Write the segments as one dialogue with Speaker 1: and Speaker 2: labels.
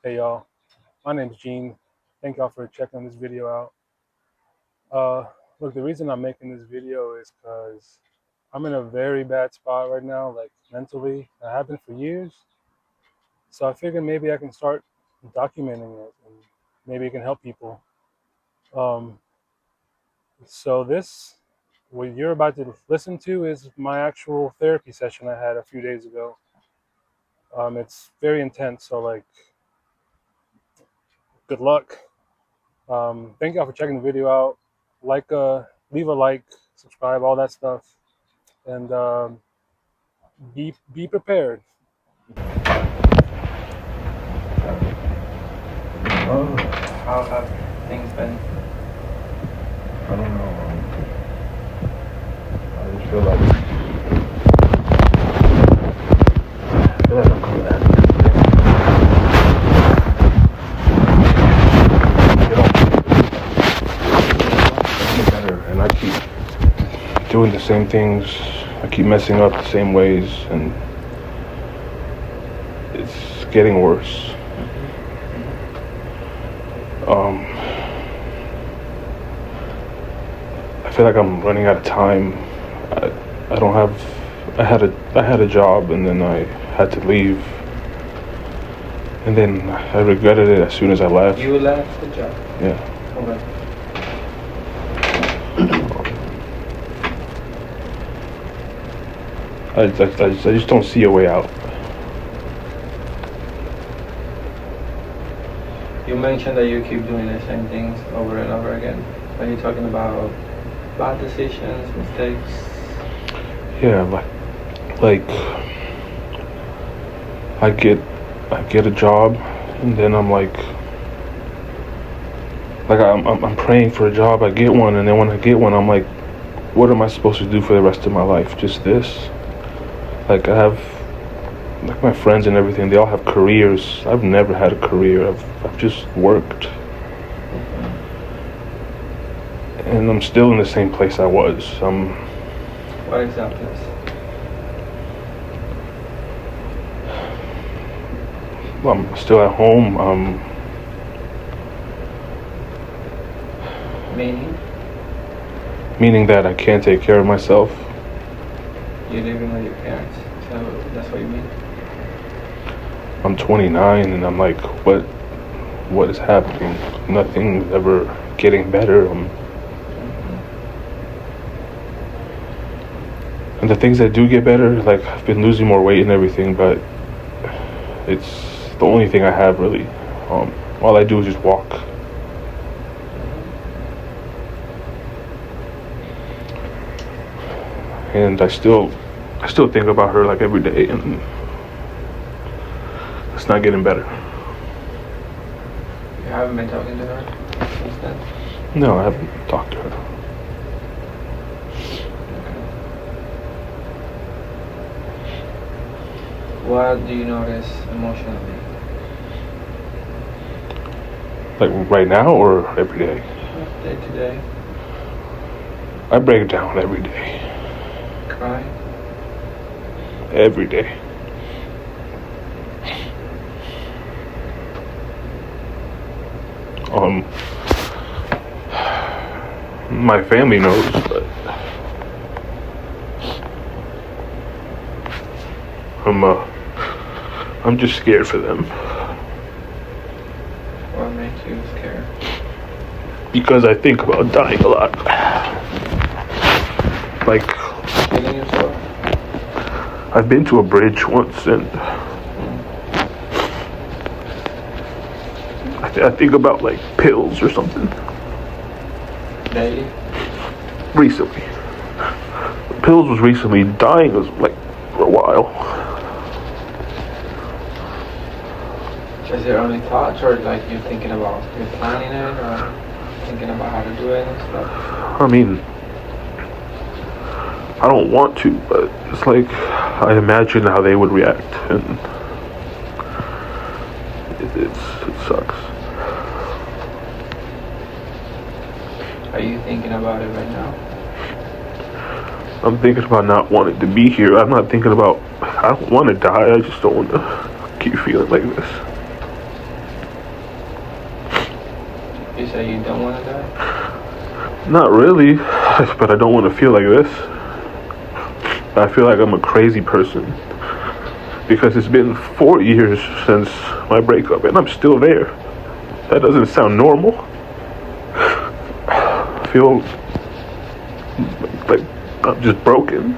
Speaker 1: Hey y'all, my name's Gene. Thank y'all for checking this video out. Look, the reason I'm making this video is because I'm in a very bad spot right now, like mentally. I have been for years. So I figured maybe I can start documenting it and maybe it can help people. Um, so what you're about to listen to is my actual therapy session I had a few days ago. It's very intense, so like, good luck. Thank y'all for checking the video out. Leave a like, subscribe, all that stuff, and be prepared.
Speaker 2: Oh,
Speaker 3: How have things been?
Speaker 2: I don't know. I just feel like I'm coming at it. Getting better, and I keep doing the same things. I keep messing up the same ways, and it's getting worse. I feel like I'm running out of time. I don't have. I had a job, and then I had to leave, and then I regretted it as soon as I left.
Speaker 3: You left the job?
Speaker 2: Yeah.
Speaker 3: Okay.
Speaker 2: I just don't see a way out.
Speaker 3: You mentioned that you keep doing the same things over and over again. Are you talking about bad decisions, mistakes?
Speaker 2: Yeah, like I get a job, and then I'm I'm praying for a job. I get one, and then when I get one, I'm like, what am I supposed to do for the rest of my life? Just this? Like I have, like my friends and everything, they all have careers. I've never had a career. I've just worked, and I'm still in the same place I was.
Speaker 3: What exactly?
Speaker 2: I'm still at home.
Speaker 3: Meaning?
Speaker 2: Meaning that I can't take care of myself.
Speaker 3: You're living with your parents, so that's what you mean?
Speaker 2: I'm 29, and I'm like, what is happening? Nothing's ever getting better. And the things that do get better, like I've been losing more weight and everything, but it's the only thing I have really. All I do is just walk. And I still think about her like every day, and it's not getting better.
Speaker 3: You haven't been talking to her since then?
Speaker 2: No, I haven't talked to her.
Speaker 3: What do you notice emotionally?
Speaker 2: Like right now or every day?
Speaker 3: Day to day?
Speaker 2: I break down every day.
Speaker 3: Crying?
Speaker 2: Every day. My family knows, but I'm just scared for them.
Speaker 3: What makes you scared?
Speaker 2: Because I think about dying a lot. Like,
Speaker 3: Killing yourself?
Speaker 2: I've been to a bridge once, and I think about like pills or something.
Speaker 3: Daily?
Speaker 2: Recently. Pills was recently. Dying was like for a while.
Speaker 3: Is there only thoughts, or like you're thinking about, you're planning it, or thinking about how to do it and stuff?
Speaker 2: I mean, I don't want to, but it's like I imagine how they would react, and it sucks.
Speaker 3: Are you thinking about it right now?
Speaker 2: I'm thinking about not wanting to be here. I'm not thinking about, I don't want to die. I just don't want to keep feeling like this.
Speaker 3: You say you don't want to die?
Speaker 2: Not really, but I don't want to feel like this. I feel like I'm a crazy person because it's been 4 years since my breakup and I'm still there. That doesn't sound normal. I feel like I'm just broken.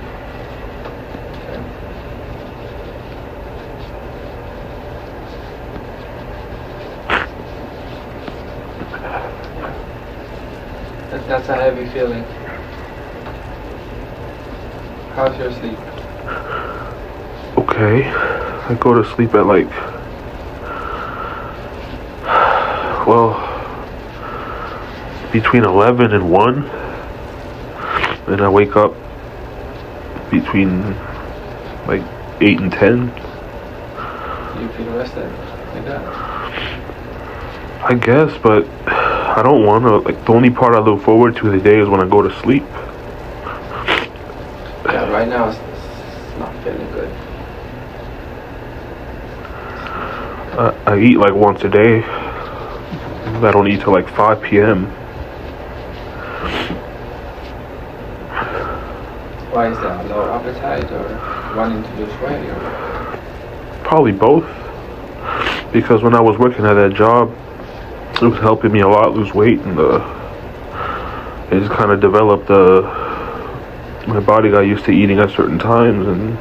Speaker 3: That's a heavy feeling. How's your sleep?
Speaker 2: Okay, I go to sleep at like, well, between 11 and 1, and I wake up between like 8 and 10.
Speaker 3: Do you feel rested like that?
Speaker 2: I guess, but I don't want to, like, the only part I look forward to the day is when I go to sleep.
Speaker 3: Yeah, right now it's not feeling good.
Speaker 2: I eat like once a day. I don't eat till like 5 p.m.
Speaker 3: Why is that? Low appetite or wanting to lose weight? Or?
Speaker 2: Probably both. Because when I was working at that job, it was helping me a lot lose weight, and it just kind of developed my body got used to eating at certain times, and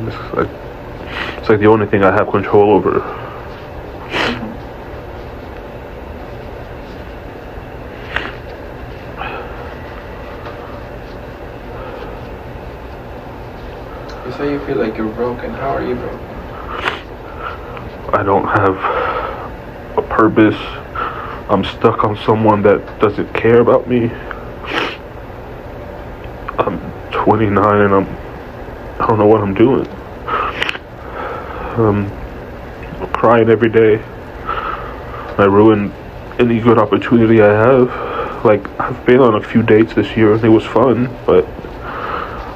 Speaker 2: it's like the only thing I have control over.
Speaker 3: You say you feel like you're broken. How are you broken?
Speaker 2: I don't have a purpose. I'm stuck on someone that doesn't care about me. I'm 29 and I don't know what I'm doing. I'm crying every day. I ruin any good opportunity I have. Like, I've been on a few dates this year and it was fun, but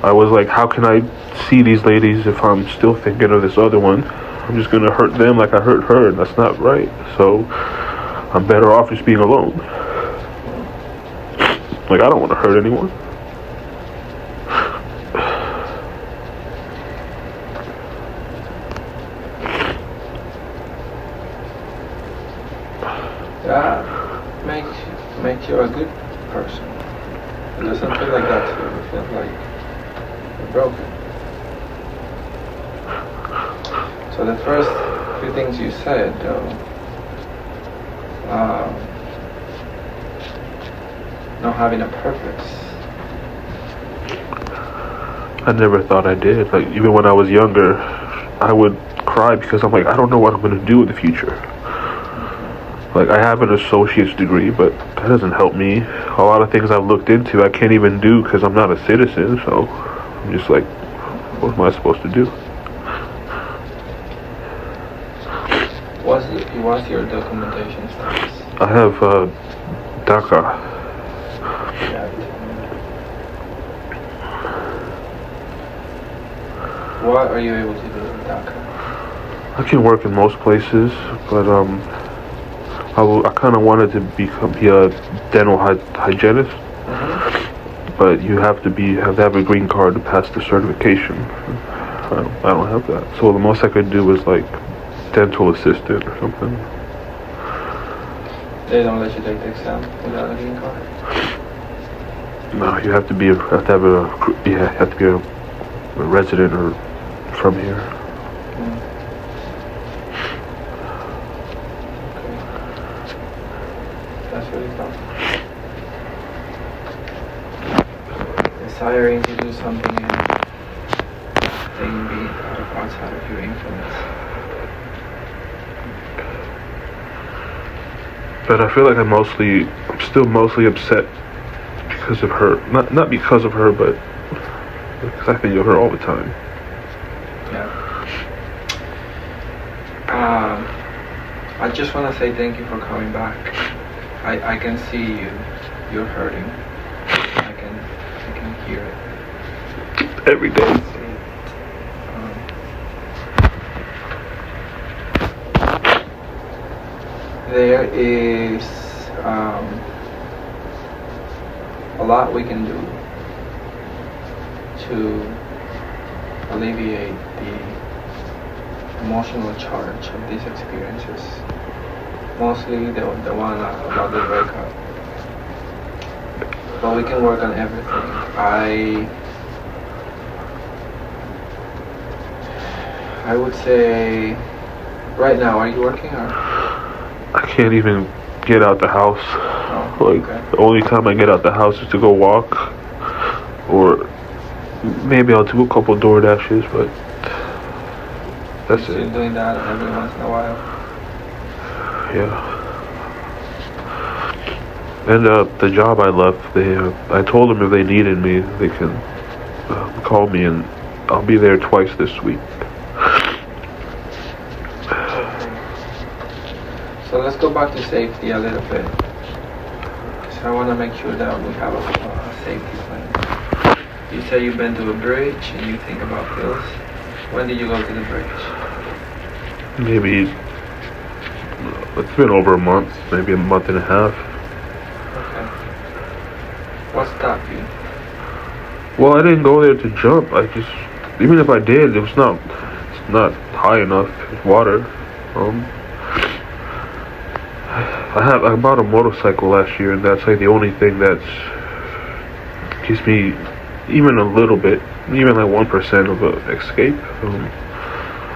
Speaker 2: I was like, how can I see these ladies if I'm still thinking of this other one? I'm just gonna hurt them like I hurt her, and that's not right. So I'm better off just being alone. Like, I don't want to hurt anyone.
Speaker 3: That makes you a good person. It doesn't feel like that to you. It feels like you're broken. So the first few things you said, though, not having a purpose.
Speaker 2: I never thought I did. Like, even when I was younger, I would cry because I'm like, I don't know what I'm going to do in the future. Like, I have an associate's degree, but that doesn't help me. A lot of things I've looked into, I can't even do because I'm not a citizen, so I'm just like, what am I supposed to do?
Speaker 3: What's your documentation status?
Speaker 2: I have DACA.
Speaker 3: What are you able to do with DACA?
Speaker 2: I can work in most places, but I kind of wanted to be a dental hygienist. But you have to have a green card to pass the certification. I don't have that. So the most I could do was like dental assistant or something.
Speaker 3: They don't let you take the exam without a green card?
Speaker 2: No, you have to be a resident or from here.
Speaker 3: Okay. That's really tough. Desiring to do something and then be outside of your influence.
Speaker 2: But I feel like I'm still mostly upset because of her. Not because of her, but because I think of her all the time.
Speaker 3: Yeah. I just want to say thank you for coming back. I can see you're hurting. I can hear it.
Speaker 2: Every day.
Speaker 3: There is a lot we can do to alleviate the emotional charge of these experiences. Mostly the one about the breakup. But we can work on everything. I would say, right now, are you working or?
Speaker 2: I can't even get out the house.
Speaker 3: Oh,
Speaker 2: Like,
Speaker 3: okay.
Speaker 2: the only time I get out the house is to go walk, or maybe I'll do a couple door dashes, but that's
Speaker 3: So you're
Speaker 2: it.
Speaker 3: doing that every once in a while.
Speaker 2: Yeah. And the job I left, I told them if they needed me, they can call me, and I'll be there twice this week.
Speaker 3: Okay. So let's go back to safety a little bit. Because I want to make sure that we have a safety plan. You say you've been to a bridge and you think about pills. When did you go to the bridge?
Speaker 2: Maybe it's been over a month, maybe a month and a half.
Speaker 3: Okay. What stopped you?
Speaker 2: Well, I didn't go there to jump. Even if I did, it's not high enough water. I bought a motorcycle last year, and that's like the only thing that gives me even a little bit, even like 1% of an escape.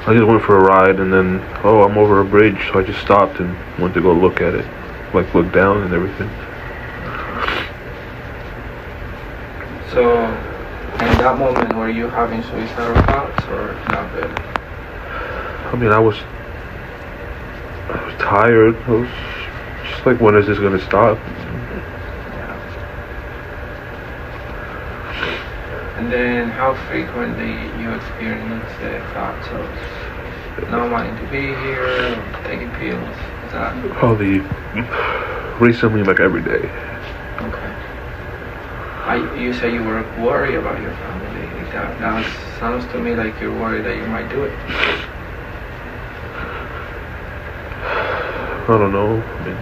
Speaker 2: I just went for a ride, and then I'm over a bridge, so I just stopped and went to go look at it, like look down and everything.
Speaker 3: So, in that moment, were you having suicidal thoughts or not really?
Speaker 2: I mean, I was tired. I was just like, when is this gonna stop?
Speaker 3: Yeah. And then, how frequently you experience the thoughts of not wanting to be here, or taking pills? Is that
Speaker 2: Probably recently, like every day.
Speaker 3: okay? You say you were worried about your family. That sounds to me like you're worried that you might do it.
Speaker 2: I don't know. I mean,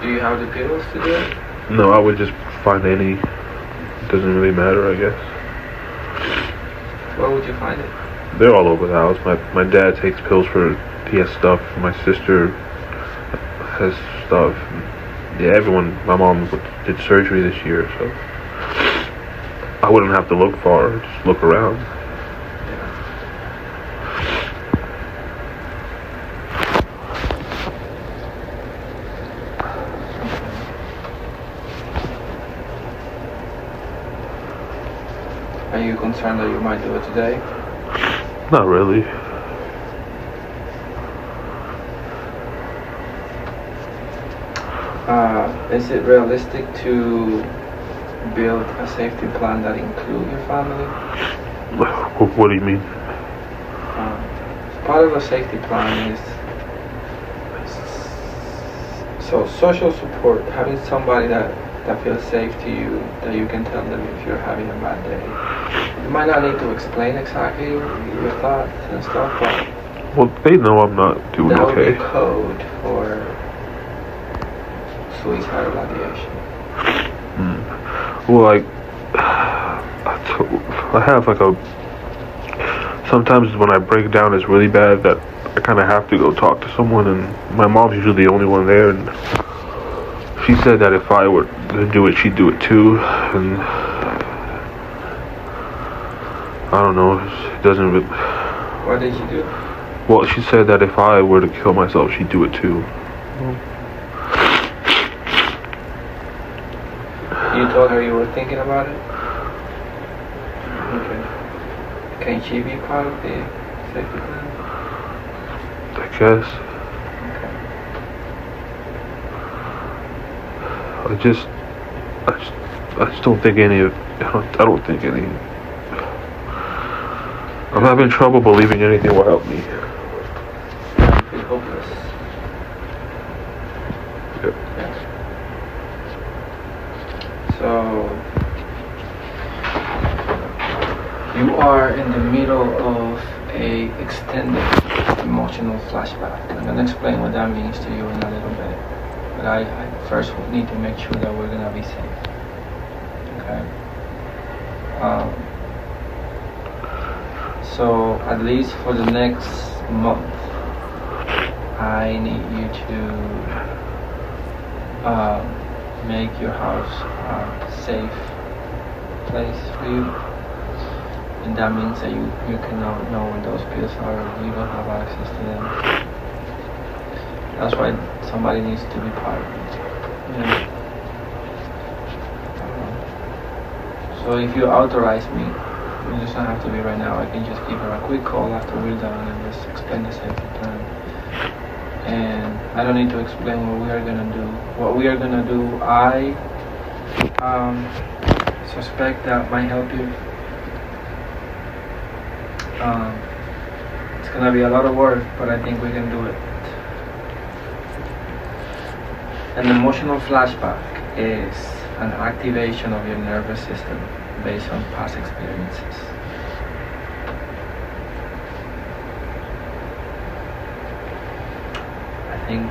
Speaker 3: Do you have the pills to do it?
Speaker 2: no, I would just find any. It doesn't really matter, I guess.
Speaker 3: Where would you find it?
Speaker 2: They're all over the house. My dad takes pills for, he has stuff. My sister has stuff. Yeah, everyone. My mom did surgery this year, so I wouldn't have to look far. Just look around.
Speaker 3: Are you concerned that you might do it today?
Speaker 2: Not really.
Speaker 3: Is it realistic to build a safety plan that includes your family?
Speaker 2: What do you mean?
Speaker 3: Part of a safety plan is social support, having somebody that feels safe to you, that you can tell them if you're having a bad day. You might not need to explain exactly your thoughts and stuff, but
Speaker 2: Well, they know I'm not doing
Speaker 3: that would
Speaker 2: okay.
Speaker 3: be code for suicidal ideation.
Speaker 2: Well, I have like sometimes when I break down it's really bad that I kind of have to go talk to someone, and my mom's usually the only one there, and she said that if I were to do it, she'd do it too, and I don't know, it doesn't really...
Speaker 3: What did you do?
Speaker 2: Well, she said that if I were to kill myself, she'd do it too.
Speaker 3: You told her you were thinking about it? Okay. Can she be part of the safety plan?
Speaker 2: I guess.
Speaker 3: Okay.
Speaker 2: I just don't think any of... I don't think any... I'm having trouble believing anything will help me.
Speaker 3: You feel hopeless.
Speaker 2: Yep.
Speaker 3: Yeah. So you are in the middle of a extended emotional flashback. I'm gonna explain what that means to you in a little bit. but I first need to make sure that we're gonna be safe. Okay. So at least for the next month, I need you to make your house a safe place for you, and that means that you cannot know where those pills are. You don't have access to them. That's why somebody needs to be part of it. Yeah. So if you authorize me, it doesn't have to be right now. I can just give her a quick call after we're done and just explain the safety plan. And I don't need to explain what we are gonna do. What we are gonna do, I suspect that might help you. It's gonna be a lot of work, but I think we can do it. An emotional flashback is an activation of your nervous system based on past experiences. I think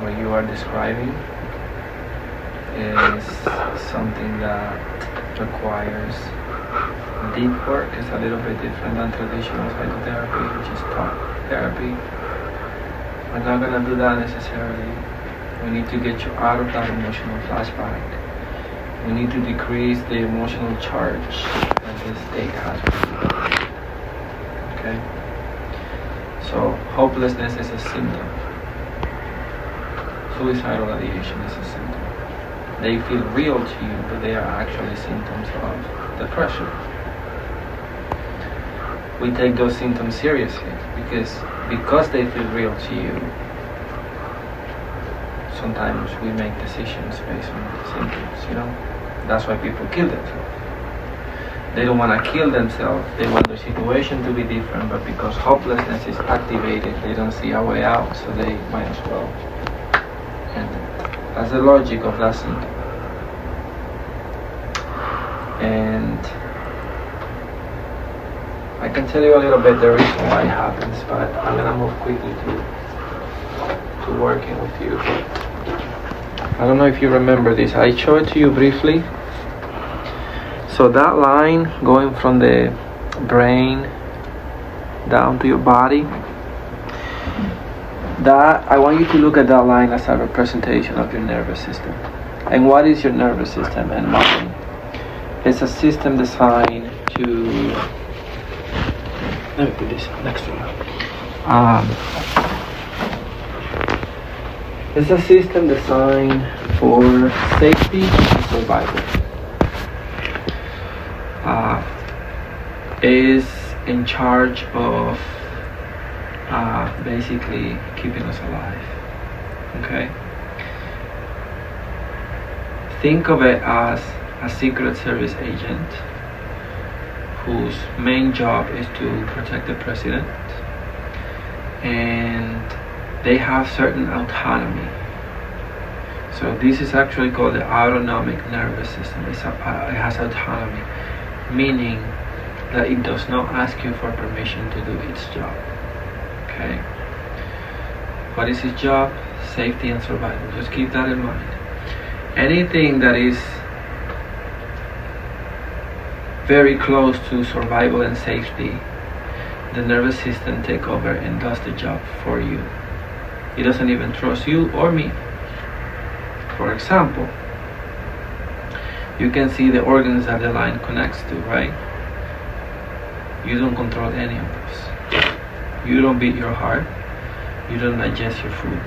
Speaker 3: what you are describing is something that requires deep work. It's a little bit different than traditional psychotherapy, which is talk therapy. We're not going to do that necessarily. We need to get you out of that emotional flashback. We need to decrease the emotional charge that this state has. Okay? So, hopelessness is a symptom. Suicidal ideation is a symptom. They feel real to you, but they are actually symptoms of depression. We take those symptoms seriously because they feel real to you. Sometimes we make decisions based on the symptoms, you know. That's why people kill themselves. They don't want to kill themselves. They want their situation to be different, but because hopelessness is activated, they don't see a way out, so they might as well end it. That's the logic of that symptom. And I can tell you a little bit the reason why it happens, but I'm gonna move quickly to working with you. I don't know if you remember this. I showed it to you briefly. So that line going from the brain down to your body, that I want you to look at that line as a representation of your nervous system. And what is your nervous system and mind? It's a system designed to, let me put this next to you. It's a system designed for safety and survival. Is in charge of basically keeping us alive. Okay? Think of it as a Secret Service agent whose main job is to protect the president, and they have certain autonomy. So this is actually called the autonomic nervous system. It has autonomy, meaning that it does not ask you for permission to do its job. Okay? What is its job? Safety and survival. Just keep that in mind. Anything that is very close to survival and safety, the nervous system takes over and does the job for you. It doesn't even trust you or me. For example, you can see the organs that the line connects to, right? You don't control any of those. You don't beat your heart. You don't digest your food.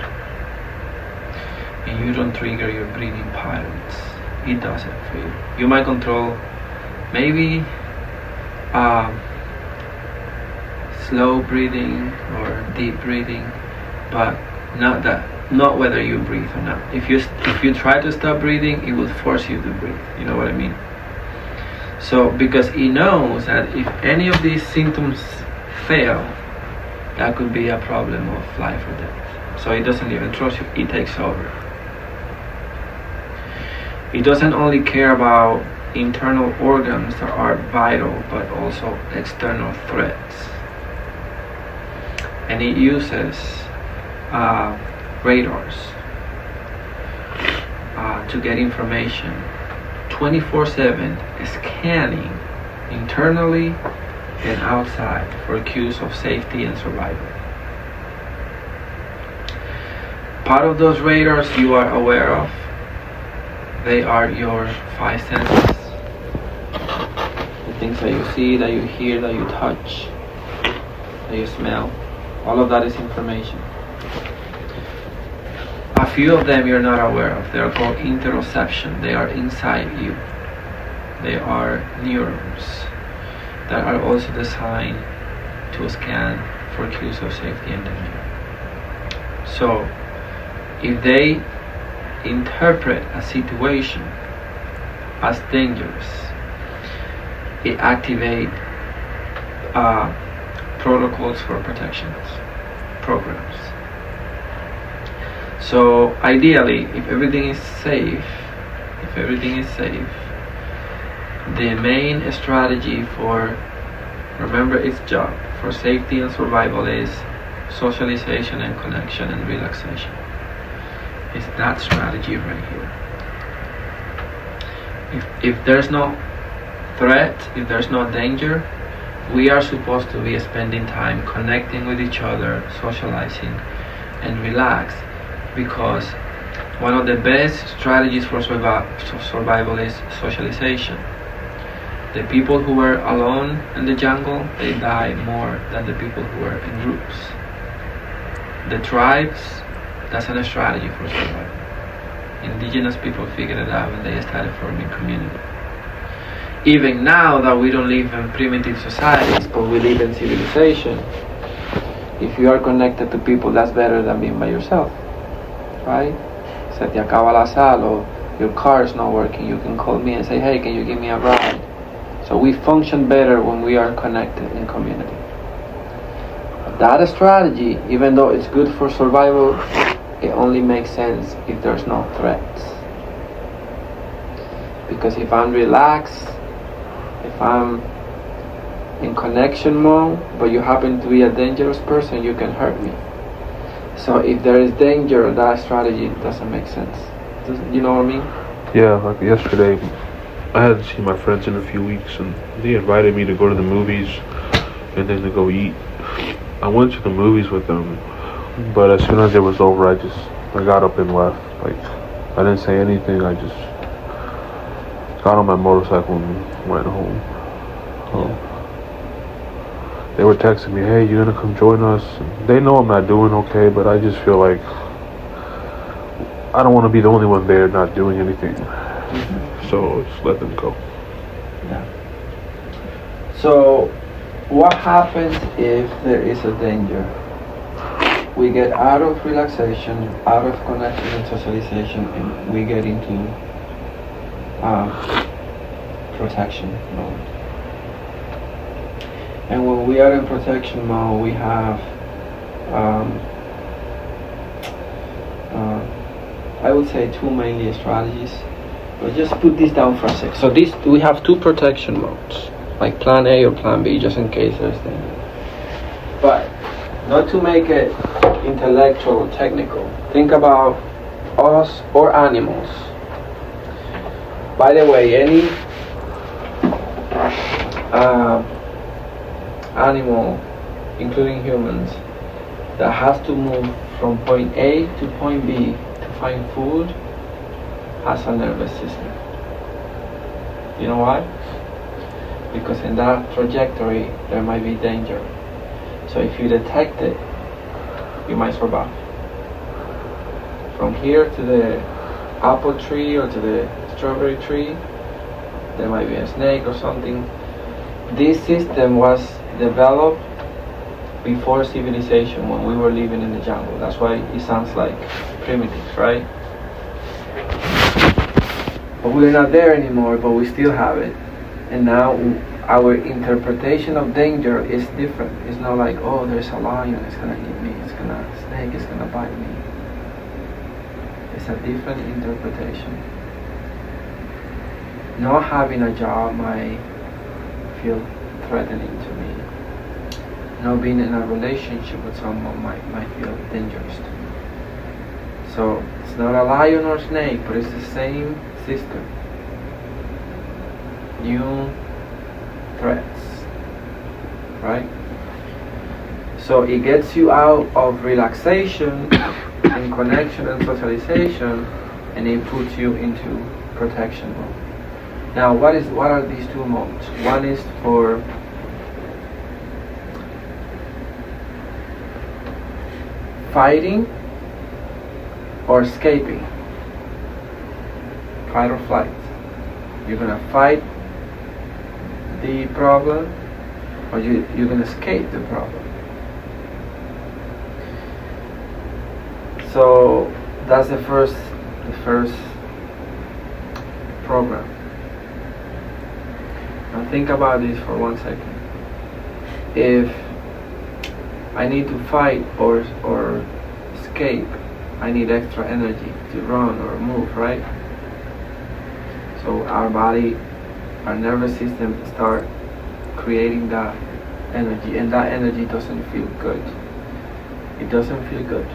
Speaker 3: And you don't trigger your breathing patterns. It does it for you. You might control maybe slow breathing or deep breathing, but not whether you breathe or not. If you try to stop breathing, it will force you to breathe. You know what I mean? So because it knows that if any of these symptoms fail, that could be a problem of life or death. So it doesn't even trust you. It takes over. It doesn't only care about internal organs that are vital, but also external threats. And it uses radars to get information 24/7, scanning internally and outside for cues of safety and survival. Part of those radars you are aware of, they are your 5 senses. The things that you see, that you hear, that you touch, that you smell, all of that is information. A few of them you're not aware of. They are called interoception. They are inside you. They are neurons that are also designed to scan for cues of safety and danger. So, if they interpret a situation as dangerous, it activates protocols for protections, programs. So ideally, if everything is safe, the main strategy for, remember its job, for safety and survival is socialization and connection and relaxation. It's that strategy right here. If there's no threat, if there's no danger, we are supposed to be spending time connecting with each other, socializing, and relax, because one of the best strategies for survival is socialization. The people who were alone in the jungle, they die more than the people who were in groups. The tribes, that's a strategy for survival. Indigenous people figured it out when they started forming community. Even now that we don't live in primitive societies, but we live in civilization, if you are connected to people, that's better than being by yourself, right? Se te acaba la sal, or your car is not working, you can call me and say, hey, can you give me a ride? So we function better when we are connected in community. That strategy, even though it's good for survival, it only makes sense if there's no threats. Because if I'm relaxed, if I'm in connection mode, but you happen to be a dangerous person, you can hurt me. So if there is danger, that strategy doesn't make sense. You know what I mean?
Speaker 2: Yeah, like yesterday, I hadn't seen my friends in a few weeks, and they invited me to go to the movies and then to go eat. I went to the movies with them, but as soon as it was over, I got up and left. Like, I didn't say anything. I just got on my motorcycle and went home. They were texting me, hey, you gonna come join us? And they know I'm not doing okay, but I just feel like I don't want to be the only one there not doing anything. So just let them go.
Speaker 3: Yeah. So what happens if there is a danger? We get out of relaxation, out of connection and socialization, and we get into protection mode. And when we are in protection mode, we have I would say two mainly strategies, but just put this down for a sec. So we have two protection modes, like plan A or plan B, just in case there's danger. But not to make it intellectual or technical, think about us or animals. By the way, any animal, including humans, that has to move from point A to point B to find food has a nervous system. You know why? Because in that trajectory there might be danger. So if you detect it, you might survive. From here to the apple tree or to the strawberry tree, there might be a snake or something. This system was developed before civilization, when we were living in the jungle. That's why it sounds like primitive, right? But we're not there anymore, but we still have it. And now our interpretation of danger is different. It's not like, oh, there's a lion, it's gonna eat me, snake is gonna bite me. It's a different interpretation. Not having a job might feel threatening to me. Not being in a relationship with someone might feel dangerous to me. So it's not a lion or snake, but it's the same system. New threats, right? So it gets you out of relaxation and connection and socialization, and it puts you into protection mode. Now, what are these two modes? One is for fighting or escaping, fight or flight. You're gonna fight the problem, or you're gonna escape the problem. So that's the first program. Now think about this for 1 second. If I need to fight or escape, I need extra energy to run or move, right? So our body, our nervous system start creating that energy, and that energy doesn't feel good. It doesn't feel good.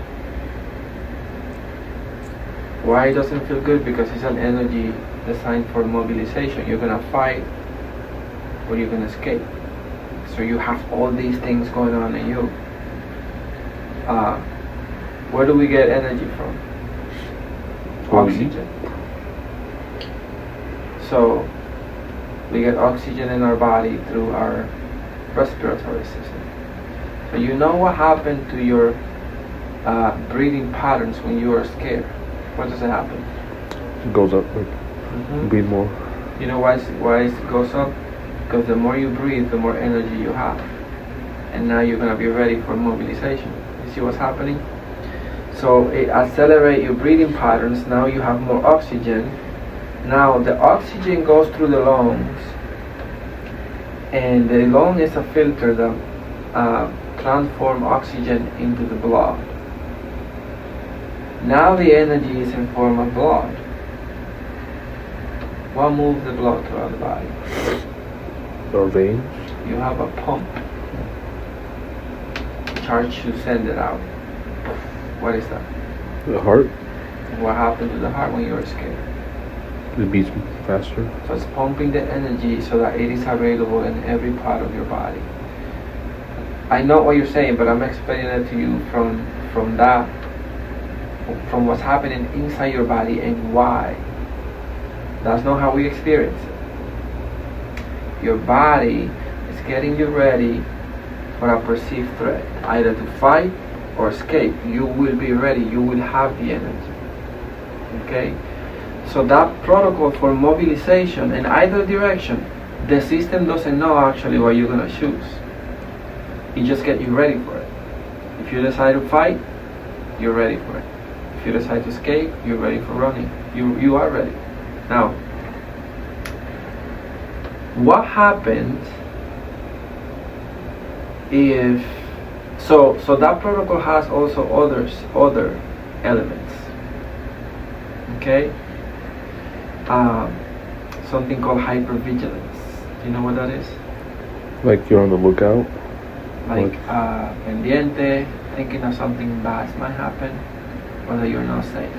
Speaker 3: Why it doesn't feel good? Because it's an energy designed for mobilization. You're gonna fight or you're gonna escape. So you have all these things going on in you. Where do we get energy from? Oxygen. So we get oxygen in our body through our respiratory system. So you know what happened to your breathing patterns when you are scared? What does it happen?
Speaker 2: It goes up, like, breathe more.
Speaker 3: You know why it goes up? Because the more you breathe, the more energy you have. And now you're going to be ready for mobilization. You see what's happening? So it accelerates your breathing patterns. Now you have more oxygen. Now the oxygen goes through the lungs. And the lung is a filter that transforms oxygen into the blood. Now the energy is in form of blood. What moves the blood throughout the body?
Speaker 2: Our veins.
Speaker 3: You have a pump. Charge to send it out. What is that?
Speaker 2: The heart.
Speaker 3: What happens to the heart when you're scared?
Speaker 2: It beats faster.
Speaker 3: So it's pumping the energy so that it is available in every part of your body. I know what you're saying, but I'm explaining it to you from what's happening inside your body and why. That's not how we experience it. Your body is getting you ready for a perceived threat, either to fight or escape. You will be ready. You will have the energy. Okay? So that protocol for mobilization in either direction, the system doesn't know actually what you're going to choose. It just gets you ready for it. If you decide to fight, you're ready for it. If you decide to escape, you're ready for running. You are ready. Now, what happens if so that protocol has also other elements. Okay? Something called hypervigilance. Do you know what that is?
Speaker 2: Like you're on the lookout?
Speaker 3: Like pendiente, thinking of something bad might happen, or that you're not safe.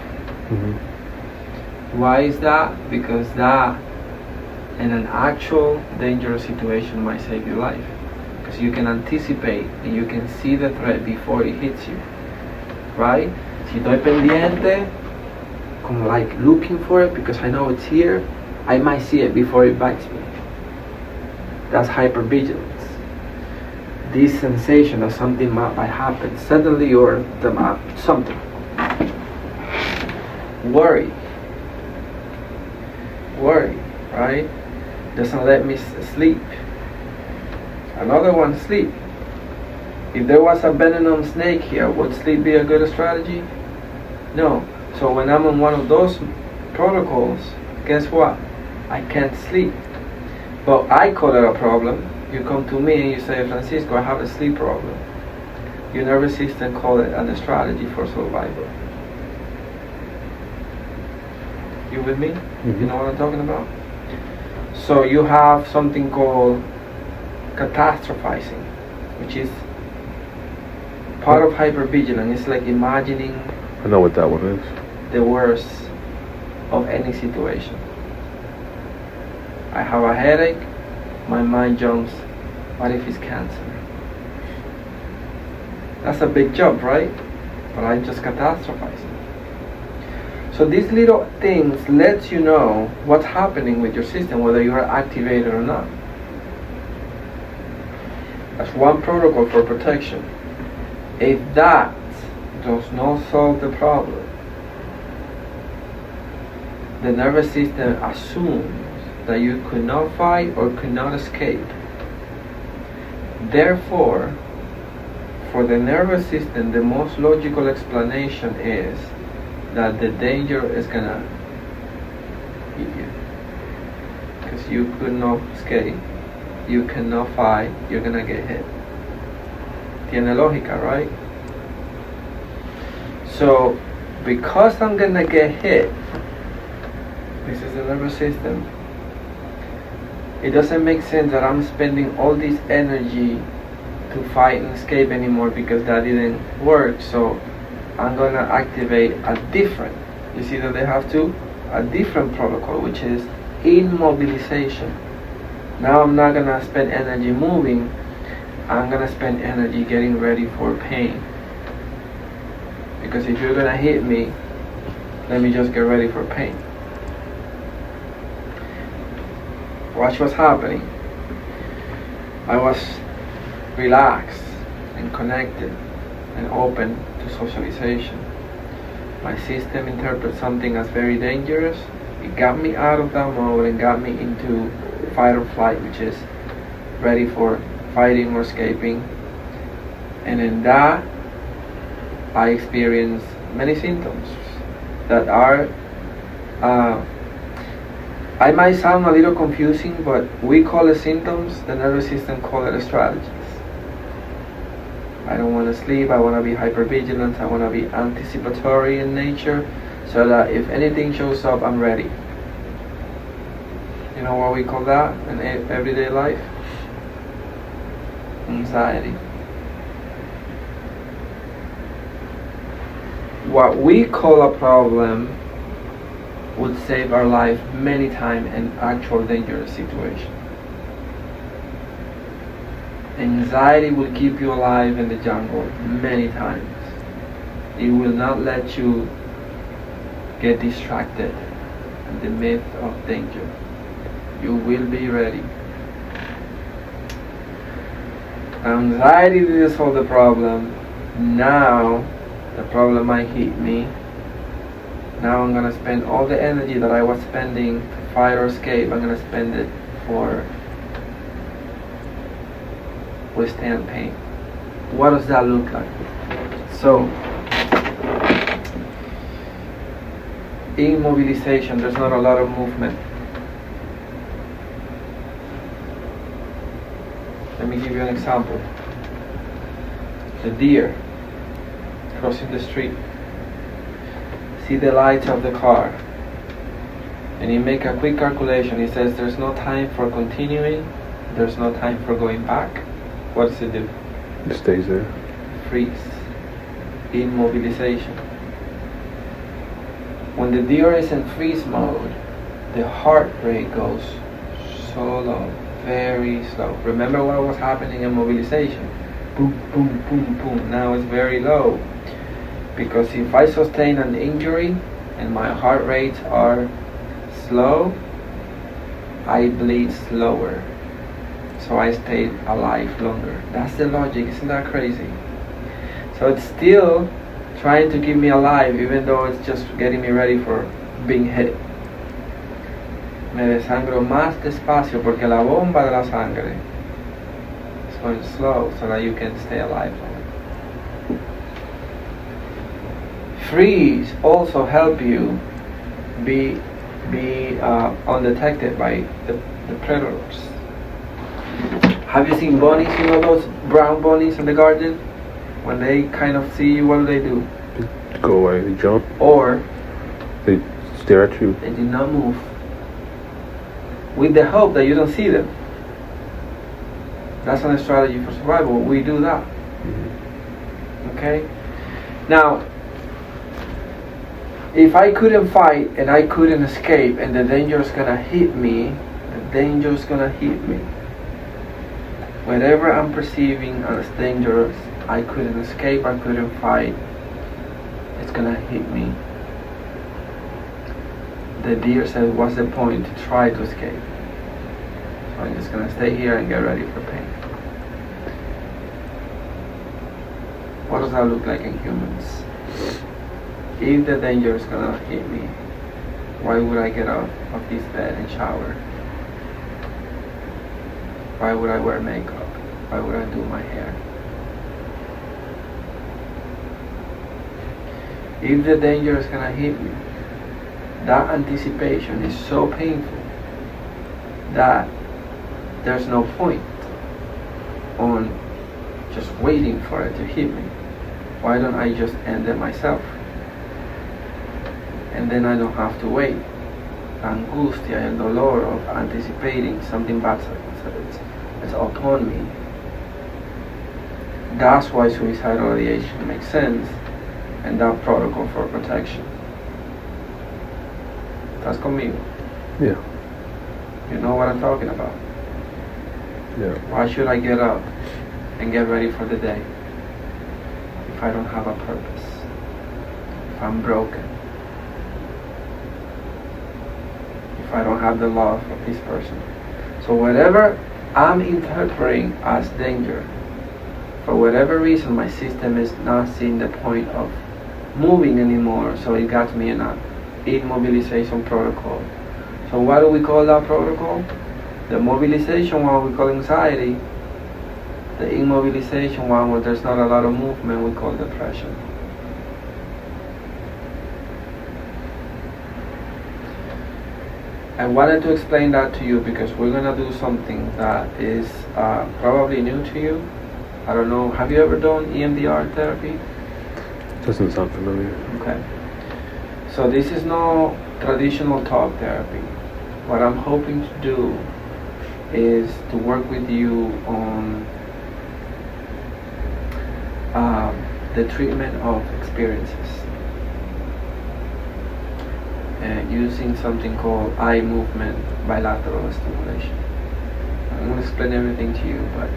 Speaker 3: Why is that? Because that in an actual dangerous situation might save your life. Because you can anticipate and you can see the threat before it hits you. Right? Si estoy pendiente, como like looking for it because I know it's here, I might see it before it bites me. That's hypervigilance. This sensation of something might happen suddenly or something. Worry, right? Doesn't let me sleep. Another one, sleep. If there was a venomous snake here, would sleep be a good strategy? No. So when I'm on one of those protocols, guess what? I can't sleep. But I call it a problem. You come to me and you say, Francisco, I have a sleep problem. Your nervous system call it a strategy for survival. You with me? You know what I'm talking about? So you have something called catastrophizing, which is part of hypervigilance. It's like imagining
Speaker 2: I know what that one is.
Speaker 3: the worst of any situation. I have a headache, my mind jumps, what if it's cancer? That's a big jump, right? But I'm just catastrophizing. So these little things let you know what's happening with your system, whether you are activated or not. That's one protocol for protection. If that does not solve the problem, the nervous system assumes that you could not fight or could not escape. Therefore, for the nervous system, the most logical explanation is that the danger is gonna hit you. Because you could not escape, you cannot fight, you're gonna get hit. Tiene lógica, right? So, because I'm gonna get hit, this is the nervous system, it doesn't make sense that I'm spending all this energy to fight and escape anymore, because that didn't work. So I'm gonna activate a different, you see that they have a different protocol, which is immobilization. Now I'm not gonna spend energy moving, I'm gonna spend energy getting ready for pain. Because if you're gonna hit me, let me just get ready for pain. Watch what's happening. I was relaxed and connected and open to socialization. My system interprets something as very dangerous. It got me out of that mode and got me into fight or flight, which is ready for fighting or escaping. And in that, I experienced many symptoms that are I might sound a little confusing, but we call it symptoms, the nervous system call it strategies. I don't want to sleep, I want to be hypervigilant, I want to be anticipatory in nature, so that if anything shows up, I'm ready. You know what we call that in everyday life? Anxiety. What we call a problem would save our life many times in actual dangerous situation. Anxiety will keep you alive in the jungle many times. It will not let you get distracted in the myth of danger. You will be ready. Anxiety didn't solve the problem. Now the problem might hit me. Now I'm gonna spend all the energy that I was spending to fight or escape, I'm gonna spend it for withstand pain. What does that look like? So, in mobilization, there's not a lot of movement. Let me give you an example. The deer crossing the street. See the lights of the car, and you make a quick calculation. It says there's no time for continuing, there's no time for going back. What does it do?
Speaker 2: It stays there.
Speaker 3: Freeze. Immobilization. When the deer is in freeze mode, the heart rate goes so low, very slow. Remember what was happening in mobilization? Boom, boom, boom, boom. Now it's very low. Because if I sustain an injury and my heart rates are slow, I bleed slower. So I stay alive longer. That's the logic, isn't that crazy? So it's still trying to keep me alive, even though it's just getting me ready for being hit. Me desangro más despacio porque la bomba de la sangre is going slow so that you can stay alive longer. Freeze also help you be undetected by the predators. Have you seen bunnies? You know those brown bunnies in the garden? When they kind of see you, what do?
Speaker 2: They go away, they jump.
Speaker 3: Or
Speaker 2: they stare at you.
Speaker 3: They do not move, with the hope that you don't see them. That's not a strategy for survival. We do that. Okay? Now, If I couldn't fight and I couldn't escape and the danger is gonna hit me, whatever I'm perceiving as dangerous, I couldn't escape, I couldn't fight, it's gonna hit me. The deer said, what's the point to try to escape? So I'm just gonna stay here and get ready for pain. What does that look like in humans? If the danger is gonna hit me, why would I get out of this bed and shower? Why would I wear makeup? Why would I do my hair? If the danger is gonna hit me, that anticipation is so painful that there's no point on just waiting for it to hit me. Why don't I just end it myself? And then I don't have to wait. La angustia, el dolor of anticipating something bad is upon me. That's why suicidal ideation makes sense, and that protocol for protection. ¿Estás conmigo?
Speaker 2: Yeah.
Speaker 3: You know what I'm talking about?
Speaker 2: Yeah.
Speaker 3: Why should I get up and get ready for the day if I don't have a purpose? If I'm broken? If I don't have the love of this person? So whatever I'm interpreting as danger, for whatever reason my system is not seeing the point of moving anymore, so it got me in a immobilization protocol. So what do we call that protocol? The mobilization one we call anxiety. The immobilization one where there's not a lot of movement we call depression. I wanted to explain that to you because we're going to do something that is probably new to you. I don't know, have you ever done EMDR therapy?
Speaker 2: Doesn't sound familiar.
Speaker 3: Okay. So this is no traditional talk therapy. What I'm hoping to do is to work with you on the treatment of experiences and using something called eye movement bilateral stimulation. I'm going to explain everything to you, but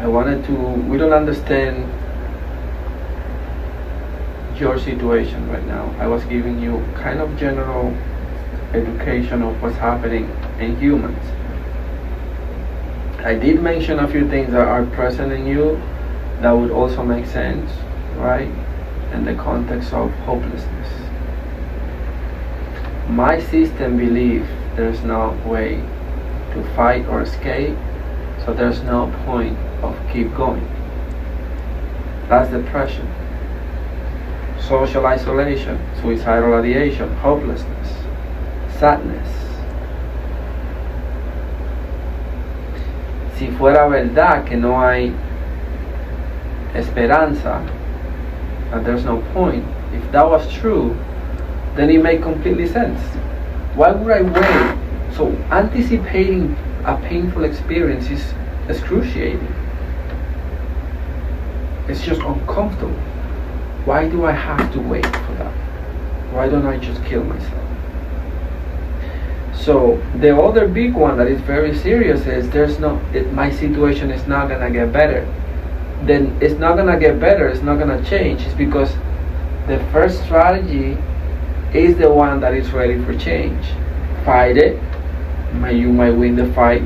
Speaker 3: I wanted to, we don't understand your situation right now. I was giving you kind of general education of what's happening in humans. I did mention a few things that are present in you that would also make sense, right? In the context of hopelessness. My system believes there's no way to fight or escape, so there's no point of keep going. That's depression. Social isolation, suicidal ideation, hopelessness, sadness. Si fuera verdad que no hay esperanza, that there's no point, if that was true, then it made completely sense. Why would I wait? So anticipating a painful experience is excruciating. It's just uncomfortable. Why do I have to wait for that? Why don't I just kill myself? So the other big one that is very serious is my situation is not gonna get better. Then it's not gonna get better, it's not gonna change. It's because the first strategy is the one that is ready for change. Fight it, you might win the fight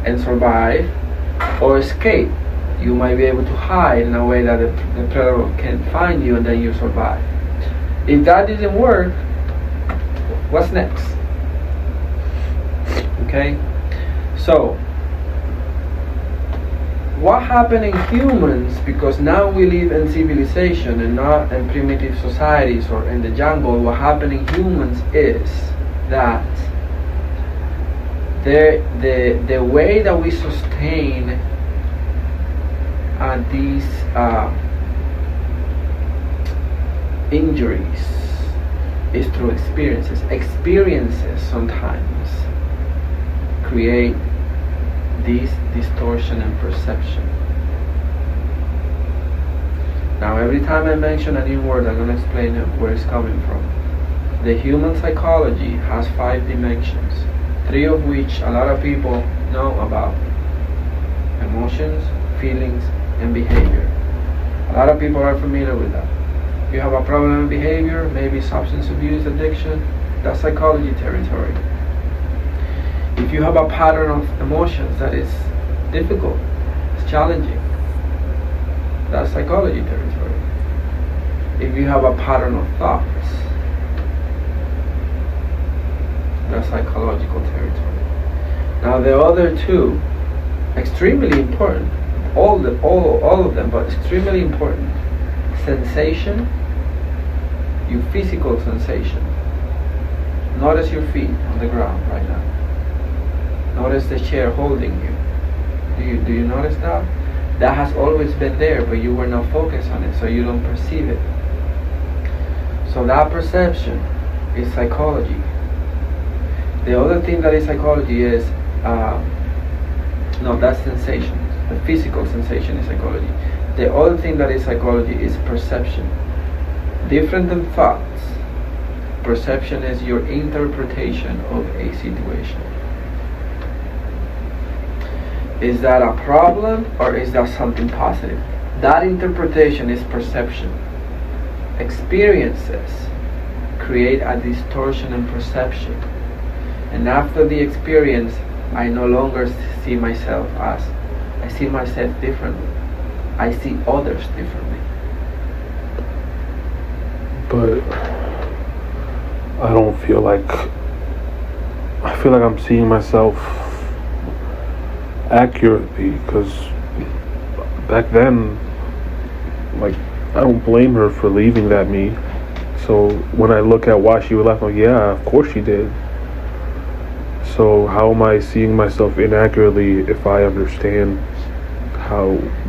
Speaker 3: and survive, or escape. You might be able to hide in a way that the predator can't find you and then you survive. If that doesn't work, what's next? Okay? So, what happened in humans, because now we live in civilization and not in primitive societies or in the jungle, what happened in humans is that the way that we sustain these injuries is through experiences. Experiences sometimes create this distortion in perception. Now every time I mention a new word, I'm going to explain where it's coming from. The human psychology has 5 dimensions, 3 of which a lot of people know about: emotions, feelings, and behavior. A lot of people are familiar with that. If you have a problem in behavior, maybe substance abuse, addiction, that's psychology territory. If you have a pattern of emotions that is difficult, it's challenging, that's psychology territory. If you have a pattern of thoughts, that's psychological territory. Now the other 2, extremely important, all of them, but extremely important: sensation, your physical sensation. Notice your feet on the ground right now. Notice the chair holding you. Do you notice that? That has always been there, but you were not focused on it, so you don't perceive it. So that perception is psychology. The other thing that is psychology is, that's sensation. The physical sensation is psychology. The other thing that is psychology is perception. Different than thoughts, perception is your interpretation of a situation. Is that a problem or is that something positive? That interpretation is perception. Experiences create a distortion in perception. And after the experience, I no longer see myself as, I see myself differently. I see others differently.
Speaker 2: But I don't feel like, I feel like I'm seeing myself accurately, because back then, like, I don't blame her for leaving that me. So when I look at why she left, I'm like, yeah, of course she did. So how am I seeing myself inaccurately if I understand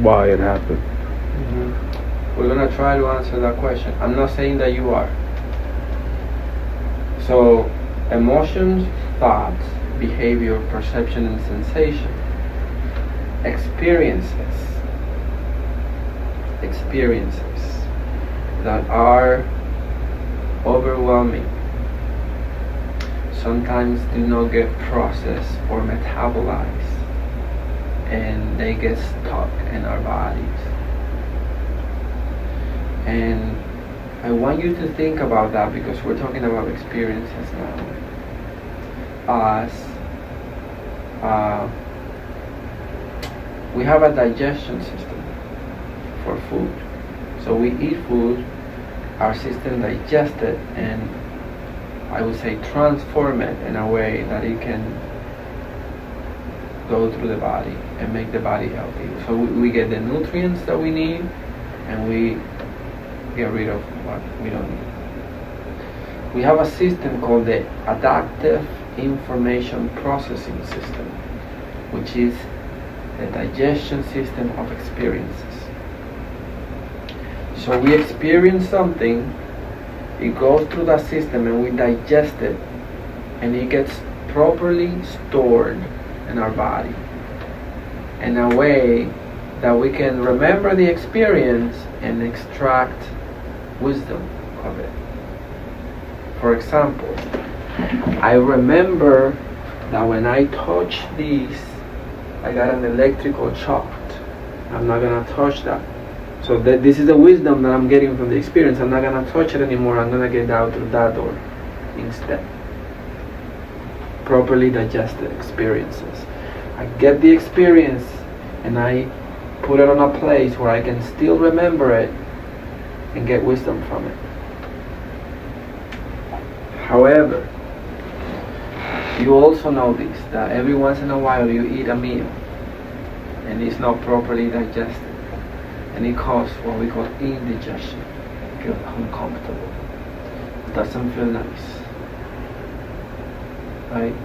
Speaker 2: why it happened?
Speaker 3: We're gonna try to answer that question. I'm not saying that you are. So emotions, thoughts, behavior, perception, and sensation. Experiences that are overwhelming sometimes do not get processed or metabolized, and they get stuck in our bodies. And I want you to think about that, because we're talking about experiences now. We have a digestion system for food. So we eat food, our system digests it, and I would say transform it in a way that it can go through the body and make the body healthy. So we get the nutrients that we need, and we get rid of what we don't need. We have a system called the adaptive information processing system, which is the digestion system of experiences. So we experience something, it goes through that system, and we digest it, and it gets properly stored in our body in a way that we can remember the experience and extract wisdom of it. For example, I remember that when I touch these, I got an electrical shock. I'm not gonna touch that. So this is the wisdom that I'm getting from the experience. I'm not gonna touch it anymore. I'm gonna get out through that door instead. Properly digested experiences. I get the experience and I put it on a place where I can still remember it and get wisdom from it. However, you also notice that every once in a while you eat a meal and it's not properly digested, and it causes what we call indigestion. You feel uncomfortable. It doesn't feel nice. Right?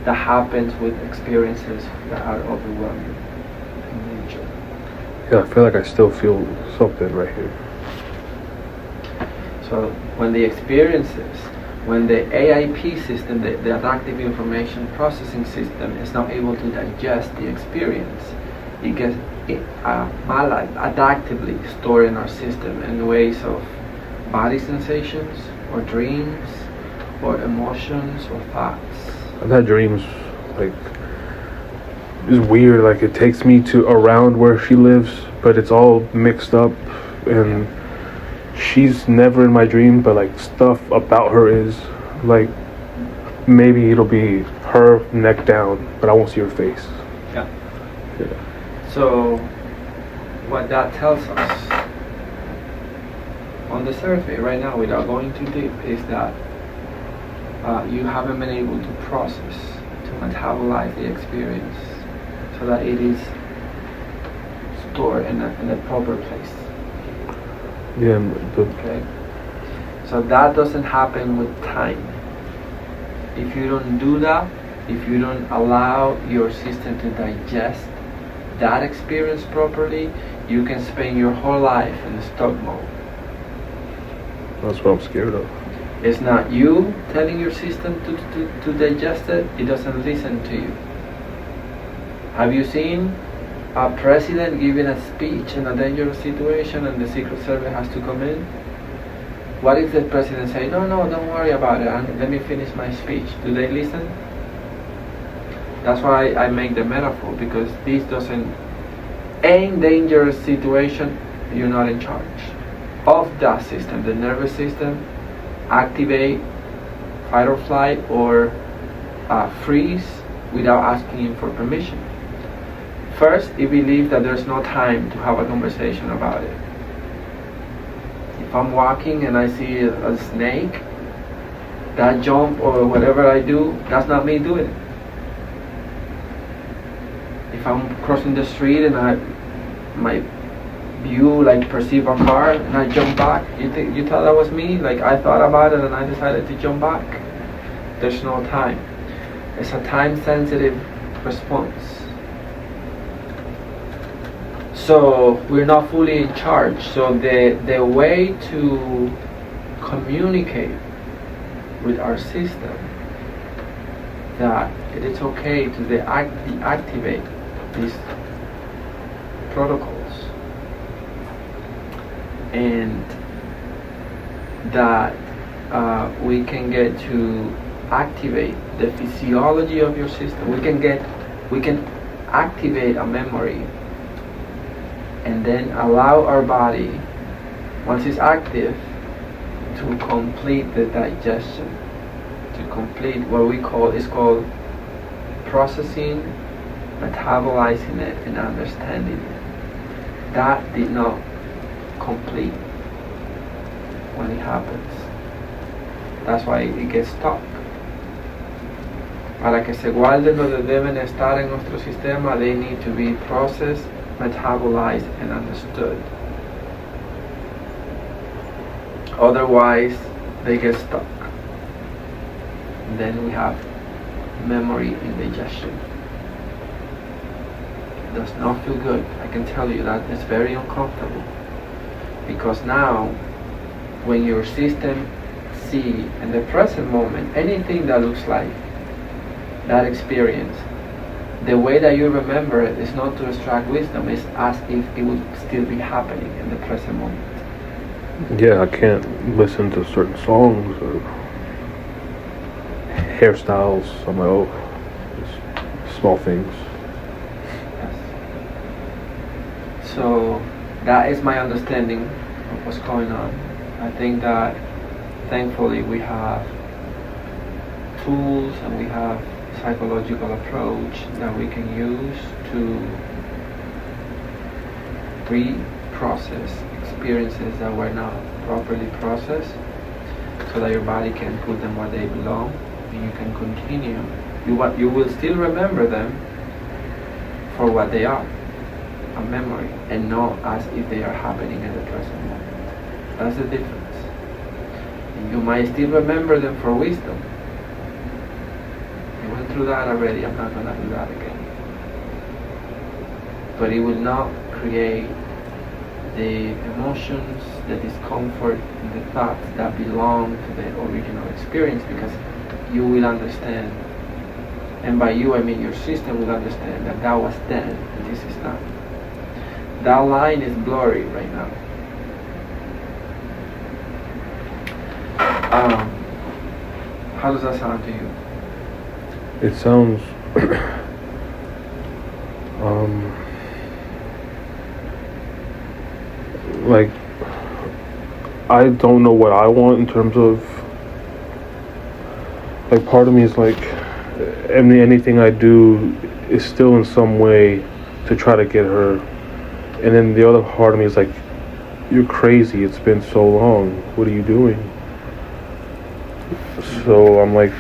Speaker 3: That happens with experiences that are overwhelming in nature.
Speaker 2: Yeah, I feel like I still feel something right here.
Speaker 3: So when the experiences, when the AIP system, the adaptive information processing system, is not able to digest the experience, it gets adaptively stored in our system in ways of body sensations or dreams or emotions or thoughts.
Speaker 2: I've had dreams, like, it's weird, like it takes me to around where she lives, but it's all mixed up, and she's never in my dream, but like stuff about her is, like, maybe it'll be her neck down, but I won't see her face.
Speaker 3: Yeah. So what that tells us on the surface right now, without going too deep, is that you haven't been able to process, to metabolize the experience so that it is stored in a proper place.
Speaker 2: Yeah.
Speaker 3: Okay. So that doesn't happen with time. If you don't do that, if you don't allow your system to digest that experience properly, you can spend your whole life in stuck mode.
Speaker 2: That's what I'm scared of.
Speaker 3: It's not you telling your system to digest it, it doesn't listen to you. Have you seen a president giving a speech in a dangerous situation and the Secret Service has to come in? What if the president say, no, don't worry about it, and let me finish my speech? Do they listen? That's why I make the metaphor, because this doesn't, in dangerous situation, you're not in charge of that system. The nervous system activate fight or flight or freeze without asking you for permission. First, it believes that there's no time to have a conversation about it. If I'm walking and I see a snake, that jump or whatever I do, that's not me doing it. If I'm crossing the street and my view like perceive a car and I jump back, you thought that was me? Like I thought about it and I decided to jump back. There's no time. It's a time-sensitive response. So we're not fully in charge. So the way to communicate with our system that it is okay to deactivate these protocols, and that we can get to activate the physiology of your system. We can activate a memory and then allow our body, once it's active, to complete the digestion, to complete what we call, is called processing, metabolizing it, and understanding it. That did not complete when it happens. That's why it gets stuck. Para que se guarden donde deben estar en nuestro sistema, they need to be processed, metabolized, and understood. Otherwise, they get stuck. And then we have memory indigestion. It does not feel good. I can tell you that it's very uncomfortable. Because now, when your system see in the present moment anything that looks like that experience, the way that you remember it is not to extract wisdom, it's as if it would still be happening in the present moment.
Speaker 2: Yeah, I can't listen to certain songs or hairstyles. I'm like, oh, just small things.
Speaker 3: Yes. So that is my understanding of what's going on. I think that thankfully we have tools and we have psychological approach that we can use to reprocess experiences that were not properly processed, so that your body can put them where they belong, and you can continue. You will still remember them for what they are, a memory, and not as if they are happening in the present moment. That's the difference. And you might still remember them for wisdom. I went through that already, I'm not going to do that again. But it will not create the emotions, the discomfort, and the thoughts that belong to the original experience, because you will understand, and by you I mean your system will understand that that was then and this is not. That line is blurry right now. How does that sound to you?
Speaker 2: It sounds like I don't know what I want in terms of, like, part of me is like anything I do is still in some way to try to get her, and then the other part of me is like, you're crazy, it's been so long, what are you doing? So I'm like,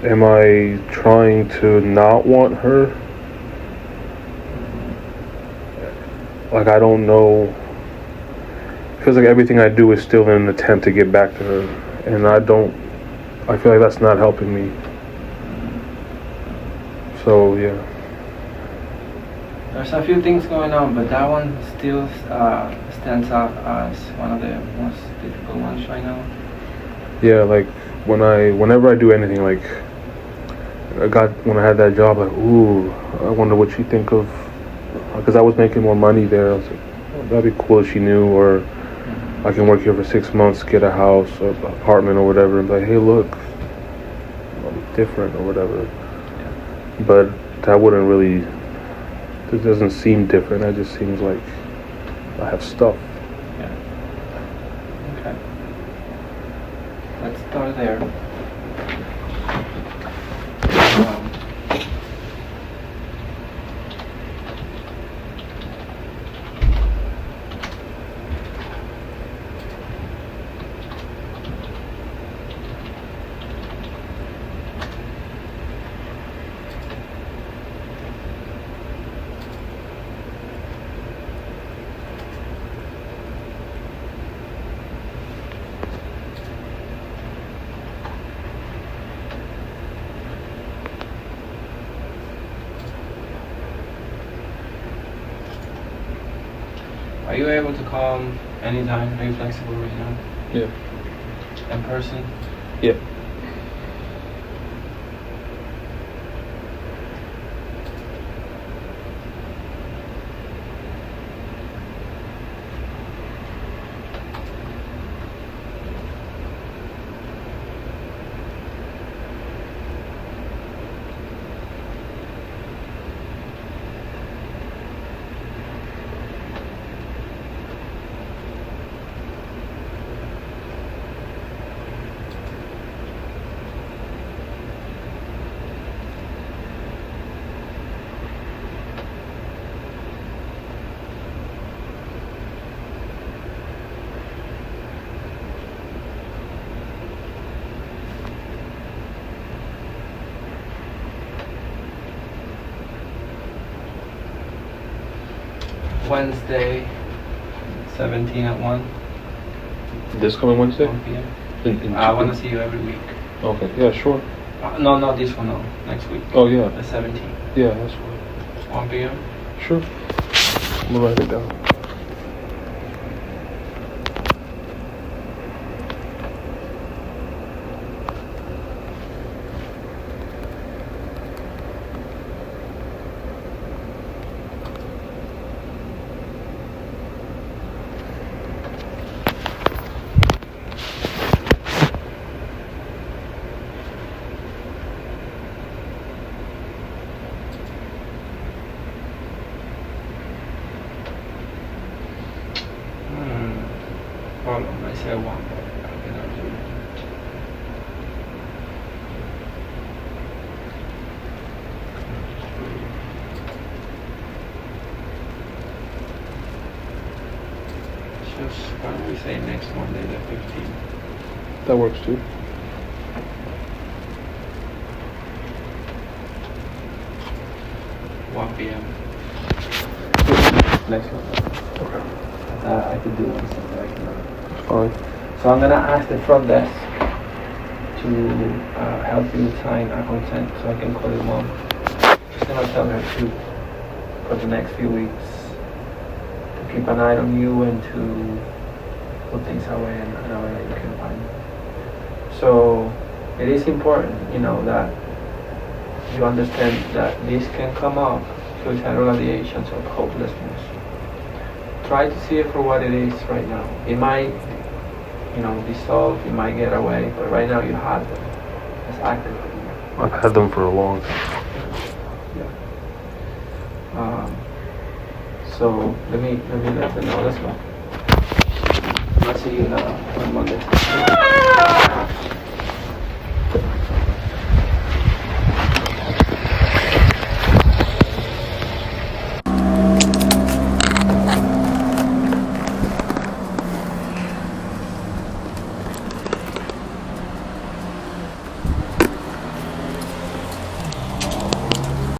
Speaker 2: am I trying to not want her? Like, I don't know. It feels like everything I do is still in an attempt to get back to her, and I feel like that's not helping me. So yeah.
Speaker 3: There's a few things going on, but that one still stands out as one of the most difficult ones right now.
Speaker 2: Yeah, like whenever I do anything, like when I had that job, like, ooh, I wonder what she'd think of, because I was making more money there. I was like, oh, that'd be cool if she knew, or I can work here for 6 months, get a house or apartment or whatever, and be like, hey, look, I'm different or whatever.
Speaker 3: Yeah.
Speaker 2: But that wouldn't really. It doesn't seem different. It just seems like I have stuff.
Speaker 3: Yeah. Okay. Let's start there. Are you able to come anytime? Are you flexible right now?
Speaker 2: Yeah.
Speaker 3: In person?
Speaker 2: Yeah.
Speaker 3: Wednesday, 17 at 1.
Speaker 2: This coming Wednesday?
Speaker 3: 1 p.m. I want to see you every week.
Speaker 2: Okay, yeah, sure.
Speaker 3: No, not this one, no. Next week.
Speaker 2: Oh, yeah.
Speaker 3: The 17th.
Speaker 2: Yeah, that's fine.
Speaker 3: 1 p.m.?
Speaker 2: Sure. I'm gonna write it down.
Speaker 3: Hold on, I said 1, but I cannot do it. Just, why don't we say next Monday, the 15th?
Speaker 2: That works too.
Speaker 3: p.m. Next one.
Speaker 2: Okay.
Speaker 3: I could do one something I cannot.
Speaker 2: Fine.
Speaker 3: So I'm gonna ask the front desk to help you sign a consent so I can call your mom. Just gonna tell her to, for the next few weeks, to keep an eye on you and to put things away and a way that you can find them. So it is important, you know, that you understand that this can come up suicidal ideations or hopelessness. Try to see it for what it is right now. It might, dissolve, you might get away, but right now you have them. It's active.
Speaker 2: I've had them for a long time.
Speaker 3: Yeah. So let me let them know. Let's go. I'll see you on Monday.